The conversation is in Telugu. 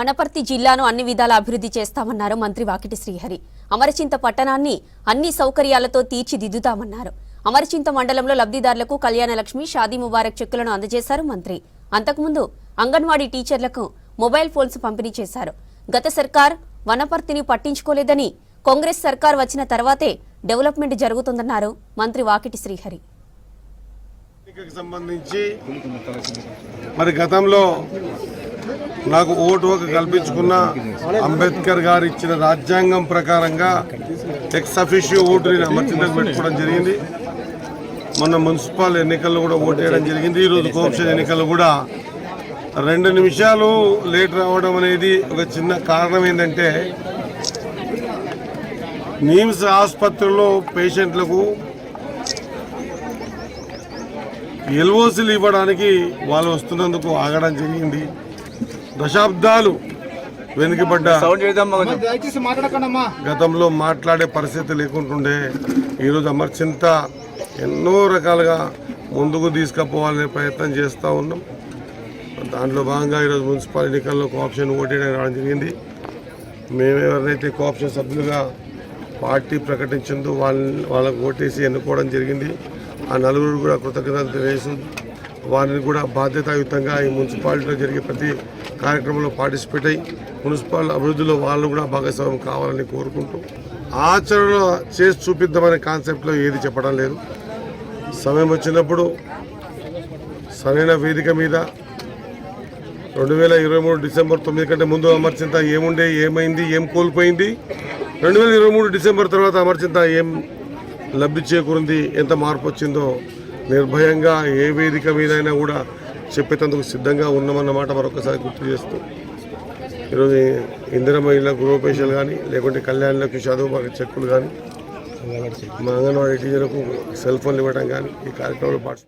వనపర్తి జిల్లాను అన్ని విధాల అభివృద్ధి చేస్తామన్నారు మంత్రి వాకిటి శ్రీహరి. అమరచింత పట్టణాన్ని అన్ని సౌకర్యాలతో తీర్చిదిద్దుతామన్నారు. అమరచింత మండలంలో లబ్ధిదారులకు కళ్యాణ లక్ష్మి, షాదీ ముబారక్ చెక్కులను అందజేశారు మంత్రి. అంతకుముందు అంగన్వాడీ టీచర్లకు మొబైల్ ఫోన్స్ పంపిణీ చేశారు. గత సర్కార్ వనపర్తిని పట్టించుకోలేదని, కాంగ్రెస్ సర్కార్ వచ్చిన తర్వాతే డెవలప్మెంట్ జరుగుతుందన్నారు మంత్రి వాకిటి శ్రీహరి. సంబంధించి మరి గతంలో నాకు ఓటు హక్కు కల్పించుకున్న అంబేద్కర్ గారు ఇచ్చిన రాజ్యాంగం ప్రకారంగా ఎక్స్ అఫిషియో ఓటుని అమర్చింతకు పెట్టుకోవడం జరిగింది. మొన్న మున్సిపల్ ఎన్నికల్లో కూడా ఓటు వేయడం జరిగింది. ఈరోజు కోఆప్షన్ ఎన్నికల్లో కూడా 2 నిమిషాలు లేట్ రావడం అనేది ఒక చిన్న కారణం. ఏంటంటే నిమ్స్ ఆసుపత్రిలో పేషెంట్లకు ఎల్ఓసీలు ఇవ్వడానికి వాళ్ళు వస్తున్నందుకు ఆగడం జరిగింది. దశాబ్దాలు వెనుకబడ్డ గతంలో మాట్లాడే పరిస్థితి లేకుంటుండే ఈరోజు అమర్చింత ఎన్నో రకాలుగా ముందుకు తీసుకుపోవాలనే ప్రయత్నం చేస్తూ ఉన్నాం. దాంట్లో భాగంగా ఈరోజు మున్సిపల్ ఎన్నికల్లో కోఆప్షన్ ఓటేయడం రావడం జరిగింది. మేము ఎవరినైతే కోఆప్షన్ సభ్యులుగా పార్టీ ప్రకటించిందో వాళ్ళకు ఓటేసి ఎన్నుకోవడం జరిగింది. ఆ నలుగురు కూడా కృతజ్ఞతలు తెలియజేస్తూ వారిని కూడా బాధ్యతాయుతంగా ఈ మున్సిపాలిటీలో జరిగే ప్రతి కార్యక్రమంలో పార్టిసిపేట్ అయ్యి మున్సిపల్ అభివృద్ధిలో వాళ్ళు కూడా భాగస్వామ్యం కావాలని కోరుకుంటూ ఆచరణ చేసి చూపిద్దామనే కాన్సెప్ట్లో ఏది చెప్పడం లేదు. సమయం వచ్చినప్పుడు సరైన వేదిక మీద 2023 డిసెంబర్ 9 కంటే ముందు అమర్చింత ఏముండే, ఏమైంది, ఏం కోల్పోయింది, 2023 డిసెంబర్ తర్వాత అమర్చింత ఏం లబ్ధి చేకూరింది, ఎంత మార్పు వచ్చిందో నిర్భయంగా ఏ వేదిక మీదైనా కూడా చెప్పేందుకు సిద్ధంగా ఉన్నామన్నమాట మరొకసారి గుర్తు చేస్తూ ఈరోజు ఇందిరమ్మ ఇళ్ళ గృహోపేషలు కానీ లేకుంటే కళ్యాణ్లకు చదువు చెక్కులు కానీ మా అంగన్వాడీ టీచర్లకు సెల్ ఫోన్లు ఇవ్వడం కానీ ఈ కార్యక్రమంలో పార్టిసిపేట్